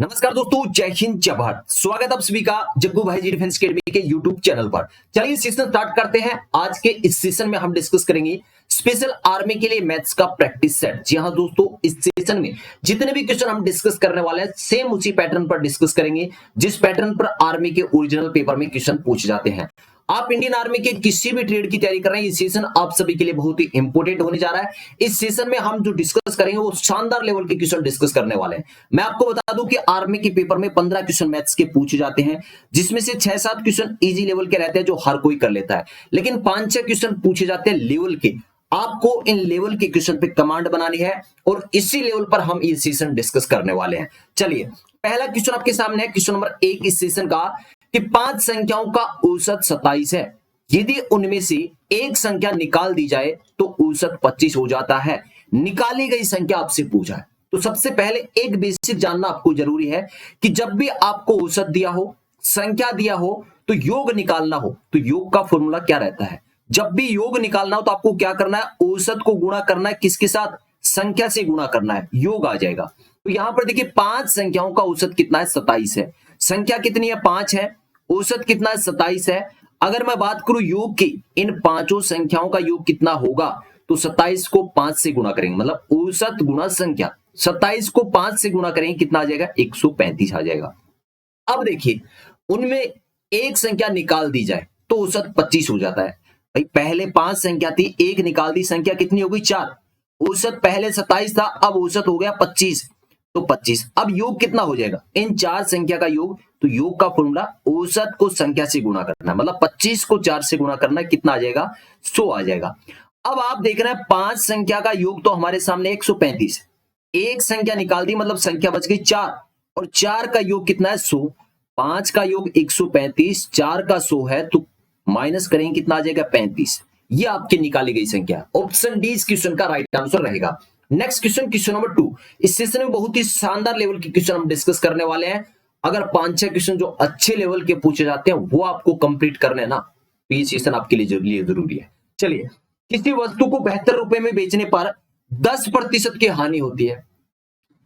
नमस्कार दोस्तों, जय हिंद जय भारत। स्वागत आप सभी का जग्गू भाई जी डिफेंस अकेडमी के यूट्यूब चैनल पर। चलिए सेशन स्टार्ट करते हैं। आज के इस सेशन में हम डिस्कस करेंगे स्पेशल आर्मी के लिए मैथ्स का प्रैक्टिस सेट। जी हाँ दोस्तों, इस सेशन में जितने भी क्वेश्चन हम डिस्कस करने वाले हैं सेम उसी पैटर्न पर डिस्कस करेंगे जिस पैटर्न पर आर्मी के ओरिजिनल पेपर में क्वेश्चन पूछे जाते हैं। आप इंडियन आर्मी के किसी भी ट्रेड की तैयारी कर रहे हैं, ये सेशन आप सभी के लिए बहुत ही इंपॉर्टेंट होने जा रहा है। इस सेशन में हम जो डिस्कस करेंगे वो शानदार लेवल के क्वेश्चन डिस्कस करने वाले हैं। मैं आपको बता दूं कि आर्मी के पेपर में 15 क्वेश्चन मैथ्स के पूछे जाते हैं, जिसमें से 6-7 क्वेश्चन इजी लेवल के रहते हैं जो हर कोई कर लेता है, लेकिन 5-6 क्वेश्चन पूछे जाते हैं लेवल के। आपको इन लेवल के क्वेश्चन पे कमांड बनानी है और इसी लेवल पर हम ये सेशन डिस्कस करने वाले हैं। चलिए, पहला क्वेश्चन आपके सामने है, क्वेश्चन नंबर 1 इस सेशन का, कि 5 संख्याओं का औसत 27 है। यदि उनमें से एक संख्या निकाल दी जाए तो औसत 25 हो जाता है। निकाली गई संख्या आपसे पूछा है। तो सबसे पहले एक बेसिक जानना आपको जरूरी है कि जब भी आपको औसत दिया हो, संख्या दिया हो, तो योग निकालना हो तो योग का फॉर्मूला क्या रहता है। जब भी योग निकालना हो तो आपको क्या करना है, औसत को गुणा करना है, किसके साथ, संख्या से गुणा करना है, योग आ जाएगा। तो यहां पर देखिए 5 संख्याओं का औसत कितना है, 27 है। संख्या कितनी है, 5 है। औसत कितना है, 27 है। अगर मैं बात करूं योग की, इन पांचों संख्याओं का योग कितना होगा, तो 27 को 5 से गुणा करेंगे, मतलब औसत गुणा संख्या। 27 को 5 से गुणा करेंगे, कितना आ जाएगा, 135 आ जाएगा। अब देखिए, उनमें एक संख्या निकाल दी जाए तो औसत 25 हो जाता है। भाई पहले 5 संख्या थी, एक निकाल दी, संख्या कितनी हो गई, 4। औसत पहले 27 था, अब औसत हो गया 25, तो 25। अब योग कितना हो जाएगा, इन 4 संख्या का योग। तो योग का फॉर्मूला औसत को संख्या से गुणा करना है, मतलब 25 को 4 से गुणा करना है, कितना आ जाएगा, 100 आ जाएगा। अब आप देख रहे हैं 5 संख्या का योग तो हमारे सामने 135 है। एक संख्या निकाल दी, मतलब संख्या बच गई 4, और 4 का योग कितना है, 100। 5 का योग 135, 4 का 100 है, तो माइनस करेंगे, कितना आ जाएगा, 35। ये आपकी निकाली गई संख्या। ऑप्शन डी इस क्वेश्चन का राइट आंसर रहेगा। Next question, question number 2। इस सेशन में बहुत ही शानदार लेवल के क्वेश्चन हम डिस्कस करने वाले हैं। अगर 5-6 क्वेश्चन जो अच्छे लेवल के पूछे जाते हैं वो आपको कंप्लीट करने ना, तो ये सेशन आपके लिए जरूरी है। चलिए, किसी वस्तु को 72 रुपए में बेचने पर 10% की हानि होती है।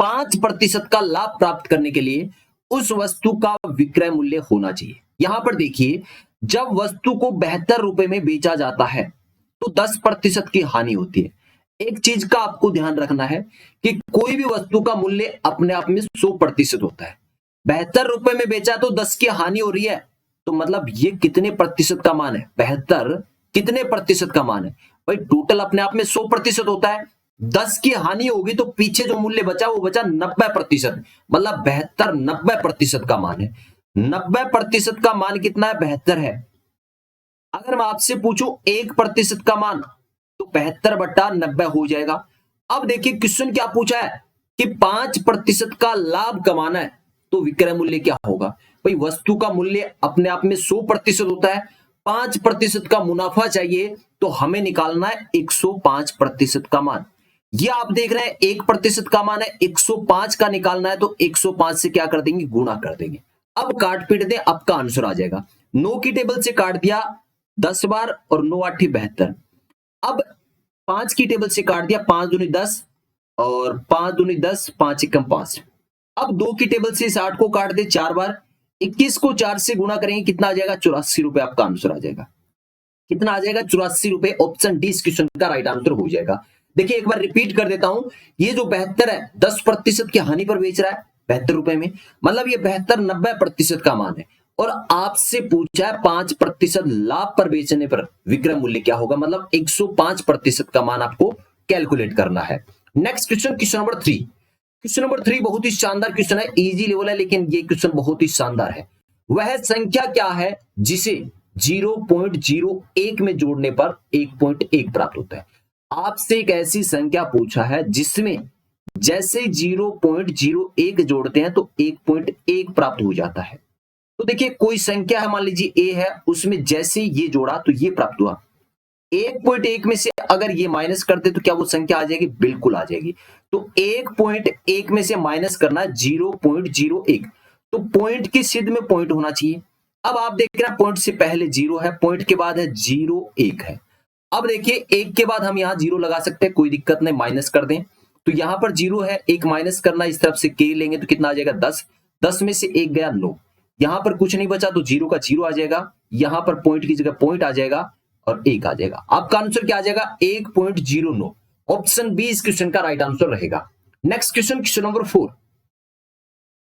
5% का लाभ प्राप्त करने के लिए उस वस्तु का विक्रय मूल्य होना चाहिए। यहां पर देखिए, जब वस्तु को 72 रुपए में बेचा जाता है तो 10% की हानि होती है। एक चीज का आपको ध्यान रखना है कि कोई भी वस्तु का मूल्य अपने आप में 100% होता है। 72 रुपए में बेचा तो 10 की हानि हो रही है, तो मतलब ये कितने प्रतिशत का मान है, 72 कितने प्रतिशत का मान है, भाई टोटल अपने आप में 100% होता है। 10 की हानि होगी तो पीछे जो मूल्य बचा वो बचा 90%, मतलब 72 90% का मान है। 90% का मान कितना है, 72 है। अगर मैं आपसे पूछूं 1% का मान, तो 72/90 हो जाएगा। अब देखिए क्वेश्चन क्या पूछा है कि 5% का लाभ कमाना है तो विक्रय मूल्य क्या होगा। भाई वस्तु का मूल्य अपने आप में 100% होता है, 5% का मुनाफा चाहिए तो हमें निकालना है 105% का मान। ये आप देख रहे हैं 1% का मान है, 105 का निकालना है तो 105 से क्या कर देंगे, गुणा कर देंगे। अब काट पीट दें, आपका आंसर आ जाएगा। 9 की टेबल से काट दिया 10 बार और 9 8 72। अब 5 की टेबल से काट दिया, 5 दूनी 10 और 5 दूनी 10, 5 एकम 5। अब 2 की टेबल से इस 8 को काट दे 4 बार, 21 को 4 से गुणा करेंगे, कितना आ जाएगा, 84 रुपए आपका आंसर आ जाएगा। कितना आ जाएगा, 84 रुपए। ऑप्शन डी इस क्वेश्चन का राइट आंसर हो जाएगा। देखिए एक बार रिपीट कर देता हूं, ये जो 72 है 10% की हानि पर बेच रहा है 72 रुपए में, मतलब ये 72 90% का मान है। और आपसे पूछा है 5% लाभ पर बेचने पर विक्रय मूल्य क्या होगा, मतलब 105% का मान आपको कैलकुलेट करना है। Next question, question number 3। Question number 3 बहुत ही शानदार क्वेश्चन है, इजी लेवल है, लेकिन ये क्वेश्चन बहुत ही शानदार है। वह संख्या क्या है जिसे 0.01 में जोड़ने पर 1.1 प्राप्त होता है। आपसे एक ऐसी संख्या पूछा है जिसमें जैसे 0.01 जोड़ते हैं तो 1.1 प्राप्त हो जाता है। तो देखिए कोई संख्या है, मान लीजिए a है, उसमें जैसे ये जोड़ा तो ये प्राप्त हुआ। 1.1 में से अगर ये माइनस करते तो क्या वो संख्या आ जाएगी, बिल्कुल आ जाएगी। तो 1.1 में से माइनस करना 0.01, तो पॉइंट की सिद्ध में पॉइंट होना चाहिए। अब आप देख रहे हैं पॉइंट से पहले 0 है, पॉइंट के बाद है 0 1 है। अब देखिए 1 के बाद हम यहां 0 लगा सकते हैं, कोई दिक्कत नहीं, माइनस कर दें। तो यहां पर 0 है, 1 माइनस करना, इस तरफ से के लेंगे तो कितना आ जाएगा, 10। 10 में से 1 गया 9, यहां पर कुछ नहीं बचा तो 0 का 0 आ जाएगा, यहां पर पॉइंट की जगह पॉइंट आ जाएगा और 1 आ जाएगा। आपका आंसर क्या आ जाएगा? 1.09। ऑप्शन बी इस क्वेश्चन का राइट आंसर रहेगा। Next question, question number 4।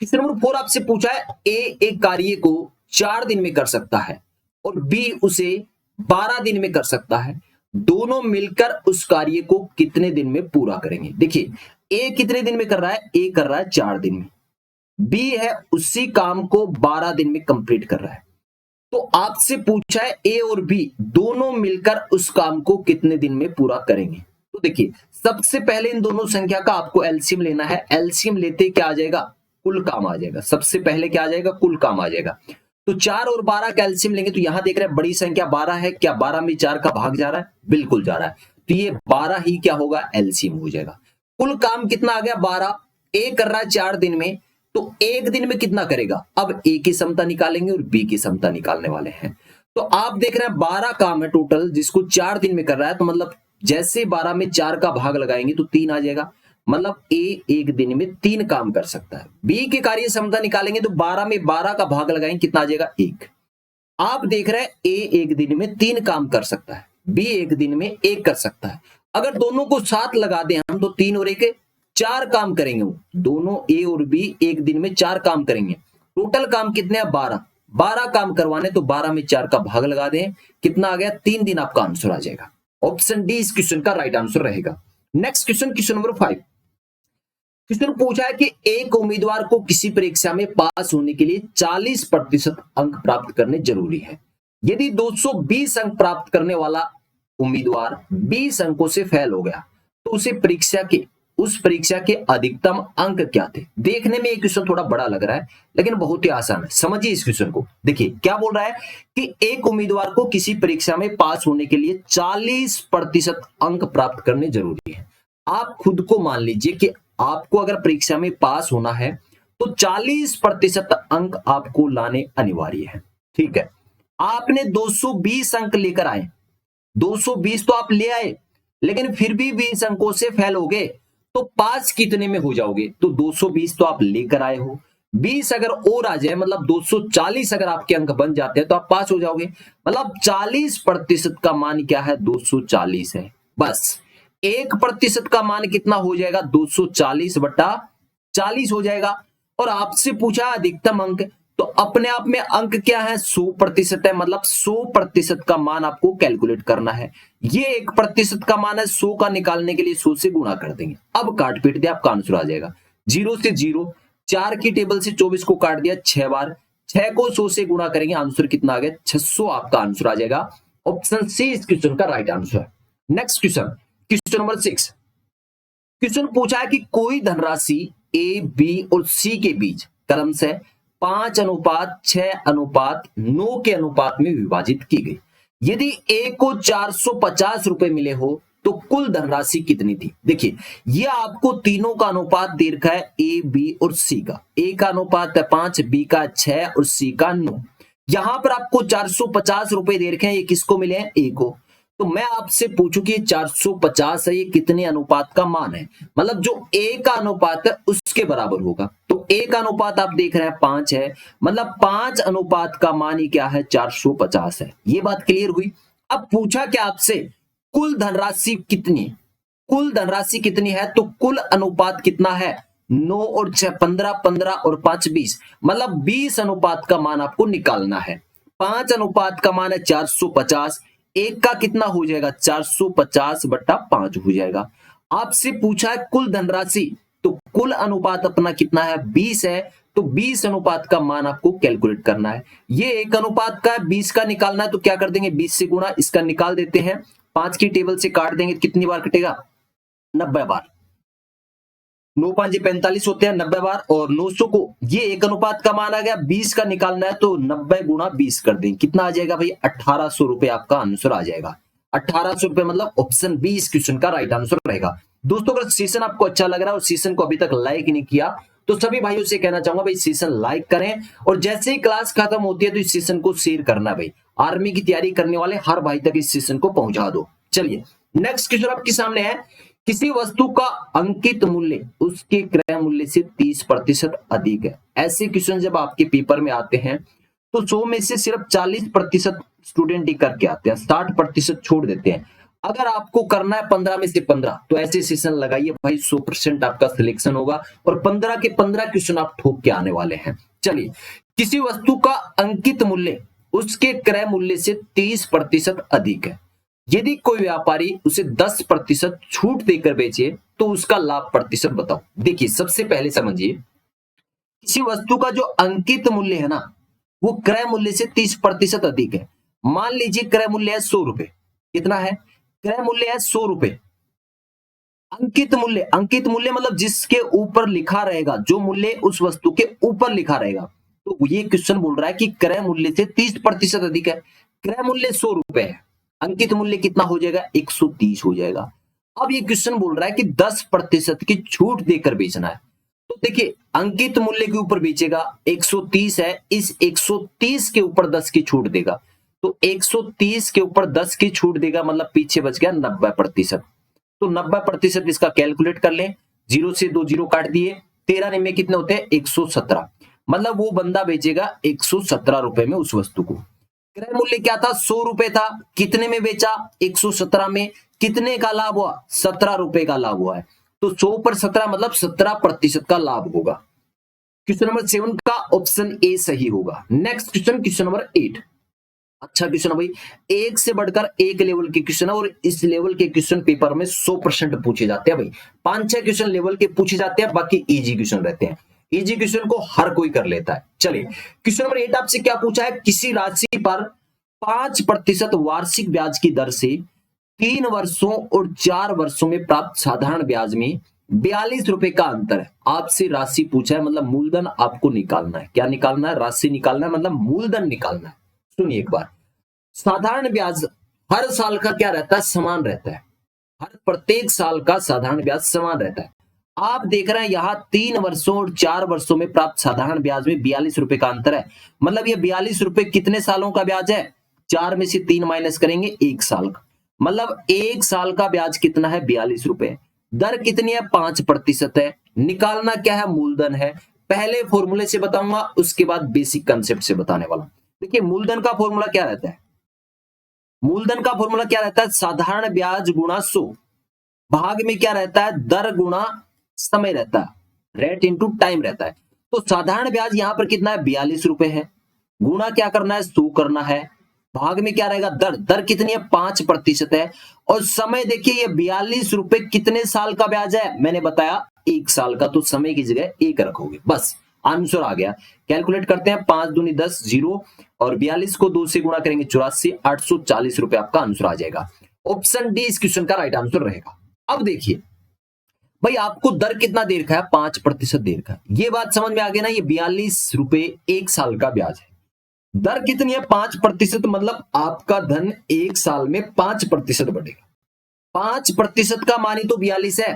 Question number 4 आपसे पूछा है, ए एक कार्य को 4 दिन में कर सकता है और बी उसे 12 दिन में कर सकता है, दोनों मिलकर उस कार्य को कितने दिन में पूरा करेंगे? देखिए, ए कितने दिन में कर रहा है? ए कर रहा है 4 दिन में, बी है उसी काम को 12 दिन में कंप्लीट कर रहा है। तो आपसे पूछा है ए और बी दोनों मिलकर उस काम को कितने दिन में पूरा करेंगे। तो देखिए, सबसे पहले इन दोनों संख्या का आपको एलसीएम लेना है। एलसीएम लेते क्या आ जाएगा? कुल काम आ जाएगा। सबसे पहले क्या आ जाएगा? कुल काम आ जाएगा। तो 4 और 12 का एलसीएम लेंगे तो यहां देख रहे हैं बड़ी संख्या 12 है, क्या 12 में 4 का भाग जा रहा है? बिल्कुल जा रहा है। तो ये 12 ही क्या होगा? एलसीएम हो जाएगा। कुल काम कितना आ गया? 12। ए कर रहा है 4 दिन में, तो एक दिन में कितना करेगा? अब ए की समता निकालेंगे और बी की समता निकालने वाले हैं। तो आप देख रहे हैं 12 काम है टोटल, जिसको 4 दिन में कर रहा है। तो मतलब जैसे 12 में 4 का भाग लगाएंगे तो 3 आ जाएगा। मतलब ए एक दिन में 3 काम कर सकता है। बी की कार्य क्षमता निकालेंगे तो 12 में 12 का भाग लगाएंगे, कितना आ जाएगा? 1। आप देख रहे हैं ए एक दिन में 3 काम कर सकता है, बी एक दिन में 1 कर सकता है। अगर दोनों को साथ लगा दें हम तो 3 और 1 4 काम करेंगे। वो दोनों ए और बी एक दिन में 4 काम करेंगे। टोटल काम कितने हैं? 12। 12 काम करवाने तो 12 में 4 का भाग लगा दें, कितना आ गया? 3 दिन आपका आंसर आ जाएगा। ऑप्शन डी इस क्वेश्चन का राइट आंसर रहेगा। Next question, question number 5। Question पूछा है कि एक उम्मीदवार को किसी परीक्षा में पास होने के लिए 40% अंक प्राप्त करने जरूरी है। यदि 220 अंक प्राप्त करने वाला उम्मीदवार 20 अंकों से फेल हो गया तो उस परीक्षा के अधिकतम अंक क्या थे? देखने में ये क्वेश्चन थोड़ा बड़ा लग रहा है लेकिन बहुत ही आसान है। समझिए इस क्वेश्चन को। देखिए क्या बोल रहा है कि एक उम्मीदवार को किसी परीक्षा में पास होने के लिए 40% अंक प्राप्त करने जरूरी है। आप खुद को मान लीजिए कि आपको अगर परीक्षा में पास होना है तो 40% अंक आपको लाने अनिवार्य है। ठीक है, आपने 220 अंक लेकर आए, 220 तो आप ले आए, लेकिन फिर भी 20 अंकों से फेल हो गए तो पास कितने में हो जाओगे? तो 220 तो आप लेकर आए हो, 20 अगर और आ जाए मतलब 240 अगर आपके अंक बन जाते हैं तो आप पास हो जाओगे। मतलब 40% का मान क्या है? 240 है। बस 1% का मान कितना हो जाएगा? 240/40 हो जाएगा। और आपसे पूछा अधिकतम अंक, तो अपने आप में अंक क्या है? 100% है। मतलब 100% का मान आपको कैलकुलेट करना है। ये 1% का मान है, 100 का निकालने के लिए 100 से गुणा कर देंगे। अब काट पीट दिया, आपका आंसर आ जाएगा 0 से 0। 4 की टेबल से 24 को काट दिया 6 बार, 6 को 100 से गुणा करेंगे, आंसर कितना आ गया? 600 आपका आंसर आ जाएगा। ऑप्शन सी इस क्वेश्चन का राइट आंसर है। Next question, question number 6। Question पूछा है कि कोई धनराशि ए, बी और सी के बीच क्रमशः 5:6:9 के अनुपात में विभाजित की गई। यदि ए को 450 रुपए मिले हो तो कुल धनराशि कितनी थी? देखिए, यह आपको तीनों का अनुपात दे रखा है, ए, बी और सी का। ए का अनुपात है 5, बी का 6 और सी का 9। यहां पर आपको 450 रुपए दे रखे हैं, ये किसको मिले हैं? ए को। तो मैं आपसे पूछूं कि 450 है, ये कितने अनुपात का मान है? मतलब जो ए का अनुपात है उसके बराबर होगा। तो ए का अनुपात आप देख रहे हैं 5 है, मतलब 5 अनुपात का मान ही क्या है? 450 है। ये बात क्लियर हुई। अब पूछा क्या आपसे, कुल धनराशि कितनी? कुल धनराशि कितनी है? तो कुल अनुपात कितना है? 9 और 6 15, 15 और 5 20, मतलब 20 अनुपात का मान आपको निकालना है। 5 अनुपात का मान है 450, एक का कितना हो जाएगा? 450/5 हो जाएगा। आपसे पूछा है कुल धनराशि, तो कुल अनुपात अपना कितना है? 20 है। तो 20 अनुपात का मान आपको कैलकुलेट करना है। ये एक अनुपात का 20 का निकालना है तो क्या कर देंगे? 20 से गुणा, इसका निकाल देते हैं। 5 की टेबल से काट देंगे, कितनी बार कटेगा? 90 बार। 9 5 45 होते हैं, 90 बार। और 900 को ये एक अनुपात का मान आ गया, 20 का निकालना है तो 90 गुणा 20 कर दें, कितना आ जाएगा भाई? 1800 रुपए आपका आंसर आ जाएगा। 1800 रुपए, मतलब ऑप्शन बी इस क्वेश्चन का राइट आंसर रहेगा। दोस्तों अगर सेशन आपको अच्छा लग रहा है और सेशन को अभी तक लाइक नहीं किया तो सभी भाइयों से कहना चाहूंगा भाई सेशन लाइक करें, और जैसे ही क्लास खत्म होती है तो इस सेशन को शेयर करना भाई। आर्मी की तैयारी करने वाले हर भाई तक इस सेशन को पहुंचा दो। चलिए नेक्स्ट क्वेश्चन आपके सामने है किसी वस्तु का अंकित मूल्य उसके क्रय मूल्य से 30% अधिक है। ऐसे क्वेश्चन जब आपके पेपर में आते हैं तो 100 में से सिर्फ 40% स्टूडेंट ही करके आते हैं, 60% छोड़ देते हैं। अगर आपको करना है 15 में से 15 तो ऐसे सेशन लगाइए भाई, 100% आपका सिलेक्शन होगा और 15 के 15 क्वेश्चन आप ठोक के आने वाले हैं। चलिए, किसी वस्तु का अंकित मूल्य उसके क्रय मूल्य से 30% अधिक है। यदि कोई व्यापारी उसे 10% छूट देकर बेचे तो उसका लाभ प्रतिशत बताओ। देखिए, सबसे पहले समझिए, किसी वस्तु का जो अंकित मूल्य है ना, वो क्रय मूल्य से 30% अधिक है। मान लीजिए क्रय मूल्य है 100 रुपए। कितना है? क्रय मूल्य है 100 रुपए। अंकित मूल्य मतलब जिसके ऊपर लिखा रहेगा, जो मूल्य उस वस्तु के ऊपर लिखा रहेगा। तो ये क्वेश्चन बोल रहा है कि क्रय मूल्य से 30% अधिक है। क्रय मूल्य 100 रुपए है, अंकित मूल्य कितना हो जाएगा? 130 हो जाएगा। अब ये क्वेश्चन बोल रहा है कि 10% की छूट देकर बेचना है। तो देखिए, अंकित मूल्य के ऊपर बेचेगा, 130 है, इस 130 के ऊपर 10 की छूट देगा। तो 130 के ऊपर 10 की छूट देगा मतलब पीछे बच गया 90%। तो 90% इसका कैलकुलेट कर लें, 0 से 2 0 काट दिए, 13 निम्मे कितने होते हैं? 117। मतलब वो बंदा बेचेगा 117 रुपए में उस वस्तु को। क्रय मूल्य क्या था? 100 रुपए था। कितने में बेचा? 117 में। कितने का लाभ हुआ? 17 रुपए का लाभ हुआ है। तो 100 पर 17 मतलब 17% का लाभ होगा। क्वेश्चन नंबर 7 का ऑप्शन ए सही होगा। Next question, question number 8। अच्छा क्वेश्चन है भाई, एक से बढ़कर एक लेवल के क्वेश्चन है और इस लेवल के क्वेश्चन पेपर में 100% पूछे जाते हैं भाई। 5-6 क्वेश्चन लेवल के पूछे जाते हैं, बाकी इजी क्वेश्चन रहते हैं। इजी क्वेश्चन को हर कोई कर लेता है। चलिए, क्वेश्चन नंबर 8 आपसे क्या पूछा है? किसी राशि पर 5% वार्षिक ब्याज की दर से 3 वर्षों और 4 वर्षों में प्राप्त साधारण ब्याज में 42 रुपए का अंतर है। आपसे राशि पूछा है, मतलब मूलधन आपको निकालना है। क्या निकालना है? राशि निकालना है, मतलब मूलधन निकालना है। सुनिए एक बार, साधारण ब्याज हर साल का क्या रहता है? समान रहता है। हर प्रत्येक साल का साधारण ब्याज समान रहता है। आप देख रहे हैं यहां 3 वर्षों और 4 वर्षों में प्राप्त साधारण ब्याज में 42 रुपए का अंतर है। मतलब ये 42 रुपए कितने सालों का ब्याज है? 4 में से 3 माइनस करेंगे, 1 साल का। मतलब 1 साल का ब्याज कितना है? 42 रुपए। दर कितनी है? 5% है। निकालना क्या है? मूलधन है। पहले फॉर्मूले से बताऊंगा, उसके बाद बेसिक कंसेप्ट से बताने वाला। देखिए, मूलधन का फॉर्मूला क्या रहता है? मूलधन का फॉर्मूला क्या रहता है? साधारण ब्याज गुणा 100, भाग में क्या रहता है? दर गुणा समय रहता है, रेट इनटू टाइम रहता है। तो साधारण ब्याज यहां पर कितना है? 42 रुपए है। गुणा क्या करना है? 100 करना है। भाग में क्या रहेगा? दर। दर कितनी है? 5% है। और समय देखिए, ये 42 रुपए कितने साल का ब्याज है? मैंने बताया 1 साल का। तो समय की जगह 1 रखोगे, बस आंसर आ गया। कैलकुलेट करते हैं, 5 दूनी 10, 0 और 42 को 2 से गुणा करेंगे 84, 840 रुपए आपका आंसर आ जाएगा। ऑप्शन डी इस क्वेश्चन का राइट आंसर रहेगा। अब देखिए भाई, आपको दर कितना दे रखा है? 5% दे रखा है। ये बात समझ में आ गई ना? ये 42 रुपए 1 साल का ब्याज है। दर कितनी है? 5%। मतलब आपका धन 1 साल में 5% बढ़ेगा। 5% का मान ही तो 42 है।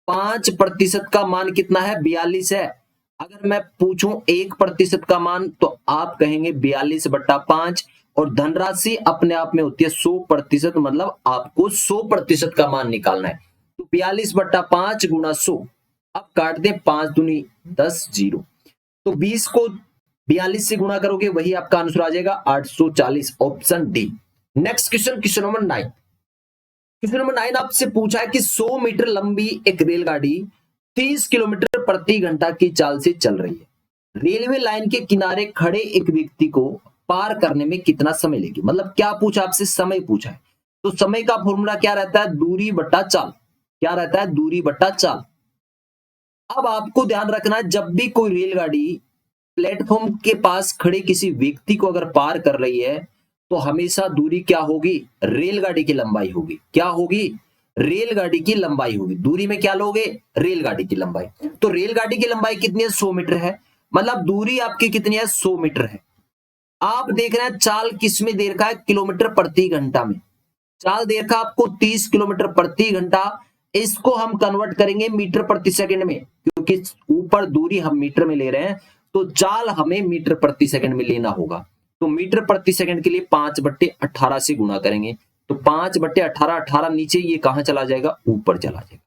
5% का मान कितना है? 42 है। अगर मैं पूछूं 1% का मान, तो आप कहेंगे 42/5 और धनराशि अपने आप में होती है 100%। मतलब आपको 100% का मान निकालना है। तो 42/5 गुणा 100। अब काट दे, 5 दूनी 10, 0। तो 20 को 42 से गुणा करोगे, वही आपका आंसर आ जाएगा 840। Option D. Next question, question number 9। Question number 9 आपसे पूछा है कि 100 मीटर लंबी एक रेलगाड़ी 30 किलोमीटर प्रति घंटा की चाल से चल रही है। रेलवे लाइन के किनारे खड़े एक व्यक्ति को पार करने में कितना समय लेगी? मतलब क्या पूछा आपसे? समय पूछा है। तो समय का फॉर्मूला क्या रहता है? दूरी बट्टा चाल। क्या रहता है? दूरी बट्टा चाल। अब आपको ध्यान रखना है, जब भी कोई रेलगाड़ी प्लेटफॉर्म के पास खड़े किसी व्यक्ति को अगर पार कर रही है, तो हमेशा दूरी क्या होगी? रेलगाड़ी की लंबाई होगी। क्या होगी? रेलगाड़ी की लंबाई होगी। दूरी में क्या लोगे? रेलगाड़ी की लंबाई। तो रेलगाड़ी की लंबाई कितनी है? 100 मीटर है। मतलब दूरी आपकी कितनी है? 100 मीटर है। आप देख रहे हैं चाल किस में दे रखा है? किलोमीटर प्रति घंटा में। चाल दे रखा आपको 30 किलोमीटर प्रति घंटा। इसको हम कन्वर्ट करेंगे मीटर प्रति सेकंड में, क्योंकि ऊपर दूरी हम मीटर में ले रहे हैं, तो चाल हमें मीटर प्रति सेकंड में लेना होगा। तो मीटर प्रति सेकंड के लिए 5/18 से गुणा करेंगे। तो 5/18, 18 नीचे, ये कहां चला जाएगा? ऊपर चला जाएगा।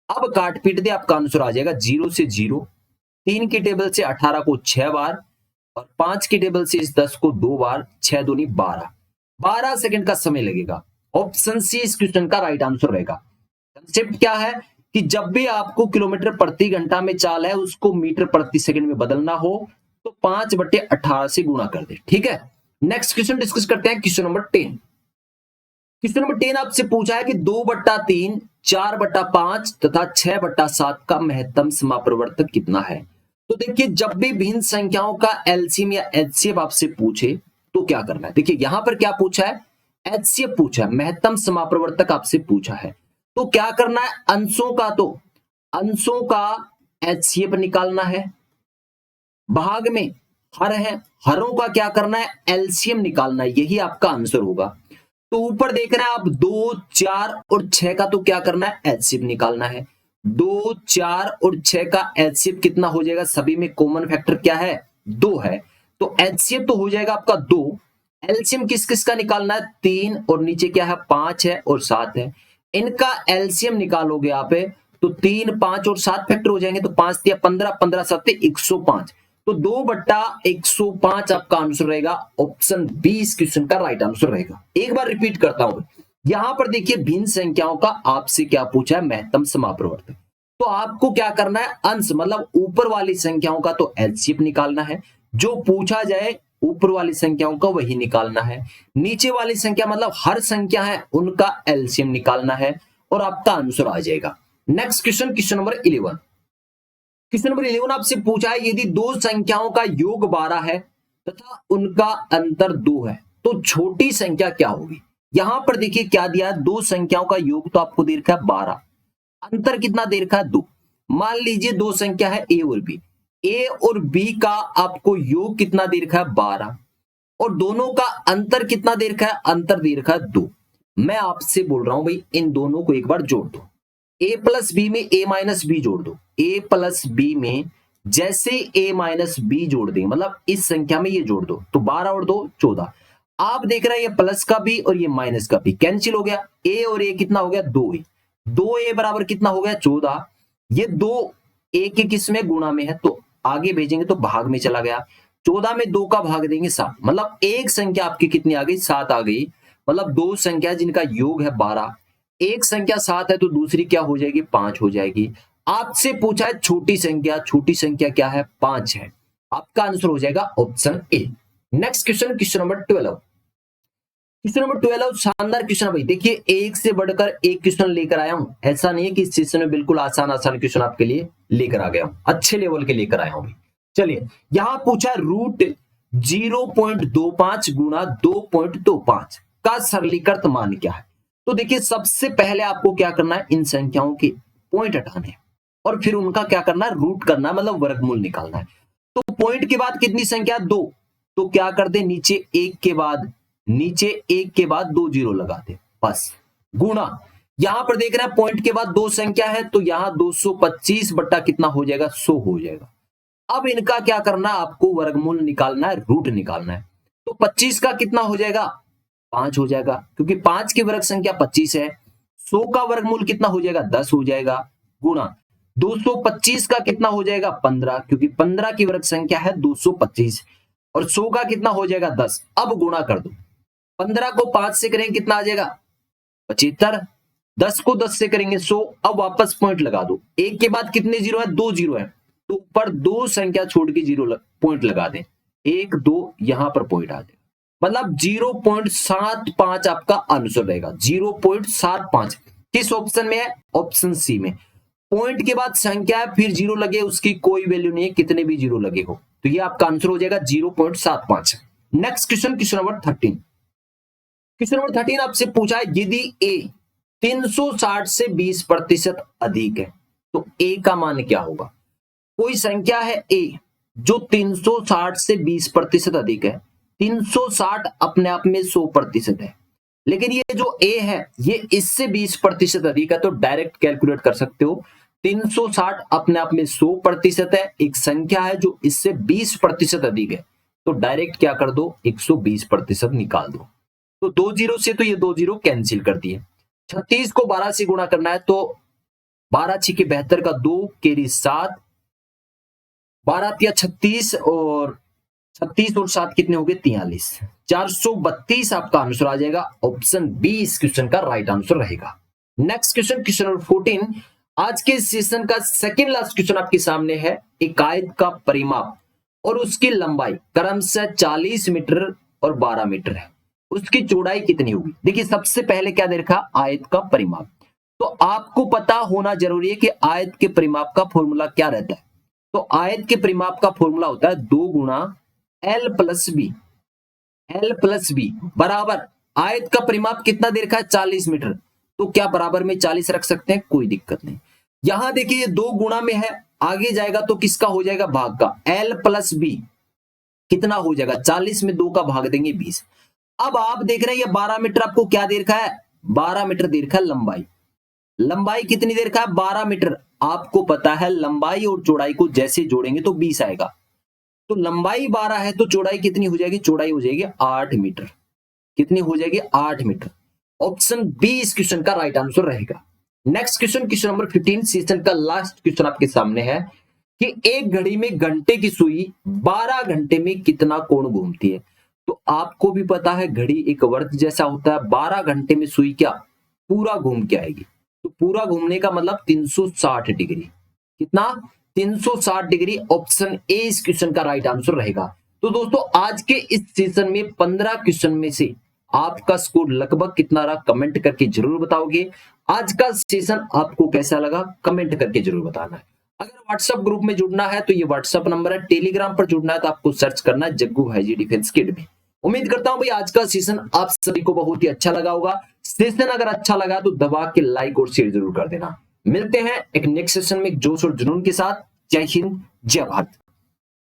अब काट पीट दे, आपका आंसर आ जाएगा 0 से 0, 3 की टेबल से 18 को 6 बार और 5 की टेबल से इस 10 को 2 बार, 6 दूनी 12, 12 सेकंड का समय लगेगा। ऑप्शन सी इस क्वेश्चन का राइट आंसर रहेगा। कंसेप्ट क्या है कि जब भी आपको किलोमीटर प्रति घंटा में चाल है उसको मीटर प्रति सेकंड में बदलना हो तो 5/18 से गुणा कर दे। ठीक है, नेक्स्ट क्वेश्चन डिस्कस करते हैं। Question number 10। क्वेश्चन नंबर 10 आपसे पूछा है कि 2/3, 4/5 तथा 6/7 का महत्तम समापरिवर्तक कितना है। तो देखिए, जब भी भिन्न संख्याओं का एलसीएम या एचसीएफ आपसे पूछे तो क्या करना है। देखिए यहां पर क्या पूछा है, एचसीएफ पूछा है, महत्तम समापरिवर्तक आपसे पूछा है। तो क्या करना है, अंशों का एचसीएफ निकालना है, भाग में हर है, हरों का क्या करना है, एलसीएम निकालना है, यही आपका आंसर होगा। तो ऊपर देख रहे हैं आप 2, 4 और 6 का तो क्या करना है, एचसीएफ निकालना है। 2, 4 और 6 का एचसीएफ कितना हो जाएगा, सभी में कॉमन फैक्टर क्या है, 2 है, तो एचसीएफ तो हो जाएगा आपका 2। एलसीएम किस किस का निकालना है, 3 और नीचे क्या है 5 है और 7 है। इनका एलसीएम निकालोगे आप तो 3, 5 और 7 फैक्टर हो जाएंगे, तो 5 दिया 15, 15 7 105, तो 2/105 आपका आंसर रहेगा। ऑप्शन बी इस क्वेश्चन का राइट आंसर रहेगा। एक बार रिपीट करता हूं, यहां पर देखिए भिन्न संख्याओं का आपसे क्या पूछा है, महत्तम समापरिवर्तक। तो आपको क्या करना है, अंश मतलब ऊपर वाली संख्याओं का तो एलसीएम निकालना है, जो पूछा जाए ऊपर वाली संख्याओं का वही निकालना है, नीचे वाली संख्या मतलब हर संख्या है उनका एलसीएम निकालना है और आपका आंसर आ जाएगा। Next question, question number 11। Question number 11 आपसे पूछा है, यदि दो संख्याओं का योग 12 है तथा उनका अंतर 2 है तो छोटी संख्या क्या होगी। यहां पर देखिए क्या दिया है, दो संख्याओं का योग तो आपको दे रखा है 12, अंतर कितना दे रखा है 2। मान लीजिए दो संख्या है ए और बी, ए और बी का आपको योग कितना दे रखा है 12 और दोनों का अंतर कितना दे रखा है, अंतर दे रखा है 2। मैं आपसे बोल रहा हूं भाई इन दोनों को एक बार जोड़ दो, ए प्लस बी में ए माइनस बी जोड़ दो, ए प्लस बी में जैसे ए माइनस बी जोड़ देंगे मतलब इस संख्या में ये जोड़ दो तो 12 और 2 14। आप देख रहे हैं ये प्लस का बी और ये माइनस का बी कैंसिल हो गया, ए और ए कितना हो गया 2 ही, 2a बराबर कितना हो गया 14। ये 2 ए के किस में गुणा में है तो आगे भेजेंगे तो भाग में चला गया, 14 में 2 का भाग देंगे 7, मतलब एक संख्या आपकी कितनी आ गई 7 आ गई। मतलब दो संख्या जिनका योग है 12, एक संख्या 7 है तो दूसरी क्या हो जाएगी 5 हो जाएगी। आपसे पूछा है छोटी संख्या क्या है 5 है, आपका आंसर हो जाएगा option A. Next question, question number 12। Question number 12 शानदार क्वेश्चन है भाई। देखिए एक से बढ़कर एक क्वेश्चन लेकर आया हूं, ऐसा नहीं है कि इस सेशन में बिल्कुल आसान क्वेश्चन आपके लिए लेकर आ गया हूं, अच्छे लेवल के लेकर आया हूं भाई। चलिए यहां पूछा रूट 0.25 गुणा 2.25 का सरलीकृत मान क्या है। तो देखिए सबसे पहले आपको क्या करना है, इन संख्याओं के पॉइंट हटाने हैं और फिर उनका क्या करना है, रूट करना है मतलब वर्गमूल निकालना है। तो पॉइंट के बाद कितनी संख्या 2, तो क्या कर दे नीचे एक के बाद 2 जीरो लगा दे बस, गुणा यहां पर देख रहे हैं पॉइंट के बाद 2 संख्या है तो यहां 225 बट्टा कितना हो जाएगा 100 हो जाएगा। अब इनका क्या करना है, आपको वर्गमूल निकालना है, रूट निकालना है। तो 25 का कितना हो जाएगा 5 हो जाएगा क्योंकि 5 की वर्ग संख्या 25 है। 100 का वर्गमूल कितना हो जाएगा 10 हो जाएगा, गुणा 225 का कितना हो जाएगा 15 क्योंकि 15 की वर्ग संख्या है 225 और 100 का कितना हो जाएगा 10। अब गुणा कर दो, 15 को 5 से करेंगे कितना आ जाएगा 75, 10 को 10 से करेंगे 100। अब वापस पॉइंट लगा दो, एक के बाद कितने जीरो है 2 जीरो है तो ऊपर 2 संख्या छोड़ के जीरो पॉइंट लगा दें, 1 2 यहां पर पॉइंट आ जाएगा, मतलब 0.75 आपका आंसर रहेगा। 0.75 किस ऑप्शन में है, ऑप्शन सी में। पॉइंट के बाद संख्या है फिर जीरो लगे उसकी कोई वैल्यू नहीं है, कितने भी जीरो लगे हो तो ये आपका आंसर हो जाएगा 0.75। Next question, question number 13। Question number 13 आपसे पूछा है, यदि ए 360 से 20% अधिक है तो ए का मान क्या होगा। कोई संख्या है ए जो 360 से 20% अधिक है, 360 अपने आप में 100% है, लेकिन ये जो ए है ये इससे 20% अधिक है तो डायरेक्ट कैलकुलेट कर सकते हो। 360 अपने आप में 100% है, एक संख्या है जो इससे 20% अधिक है तो डायरेक्ट क्या कर दो 120% निकाल दो। तो 2 जीरो से तो ये 2 जीरो कैंसिल कर दिए। 36 को 12 से गुणा करना है तो 12 6 72 का 2 कैरी 7, 12 या 36 और 36 और 7 कितने हो गए 43, 432 आपका आंसर आ जाएगा। ऑप्शन बी इस क्वेश्चन का राइट आंसर रहेगा। नेक्स्ट क्वेश्चन, क्वेश्चन नंबर 14, आज के सेशन का सेकंड लास्ट क्वेश्चन आपके सामने है। एक आयत का परिमाप और उसकी लंबाई क्रमशः 40 मीटर और 12 मीटर है, उसकी चौड़ाई कितनी होगी। देखिए सबसे पहले क्या दे रखा, आयत का परिमाप। तो आपको पता होना जरूरी है कि आयत के परिमाप का फॉर्मूला क्या रहता है। तो आयत के परिमाप का फॉर्मूला होता है 2 गुना L plus B. L plus B बराबर आयत का परिमाप कितना दे रखा है 40 मीटर, तो क्या बराबर में 40 रख सकते हैं, कोई दिक्कत नहीं। यहां देखिए ये 2 गुना में है, आगे जाएगा तो किसका हो जाएगा, भाग का। एल प्लस बी कितना हो जाएगा, 40 में 2 का भाग देंगे 20। अब आप देख रहे हैं ये 12 मीटर आपको क्या दे रखा है, 12 मीटर दे रखा है लंबाई। लंबाई कितनी दे रखा है, 12 मीटर। आपको पता है लंबाई और चौड़ाई को जैसे जोड़ेंगे तो 20 आएगा। तो लंबाई 12 है तो चौड़ाई कितनी हो जाएगी, चौड़ाई हो जाएगी 8 मीटर। कितनी हो जाएगी, 8 मीटर। ऑप्शन बी इस क्वेश्चन का राइट आंसर रहेगा। Next question, question number 15, session का लास्ट क्वेश्चन आपके सामने है कि एक घड़ी में घंटे की सुई 12 घंटे में कितना कोण घूमती है। तो आपको भी पता है घड़ी एक वर्त जैसा होता है, 12 घंटे में सुई क्या पूरा घूम के आएगी। तो पूरा घूमने का मतलब 360 डिग्री। कितना, 360 डिग्री। ऑप्शन ए इस क्वेश्चन का राइट आंसर रहेगा। तो दोस्तों आज के इस सेशन में 15 क्वेश्चन में से आपका स्कोर लगभग कितना रहा, कमेंट करके जरूर बताओगे। आज का सेशन आपको कैसा लगा कमेंट करके जरूर बताना है। अगर व्हाट्सएप ग्रुप में जुड़ना है तो ये व्हाट्सएप नंबर है, टेलीग्राम पर जुड़ना है तो आपको सर्च करना है जग्गू भाई जी डिफेंस अकेडमी। उम्मीद करता हूं भाई आज का सेशन आप सभी को बहुत ही अच्छा लगा होगा। सेशन अगर अच्छा लगा तो दबा के लाइक और शेयर जरूर कर देना। मिलते हैं एक नेक्स्ट सेशन में जोश और जुनून के साथ। जय हिंद, जय भारत।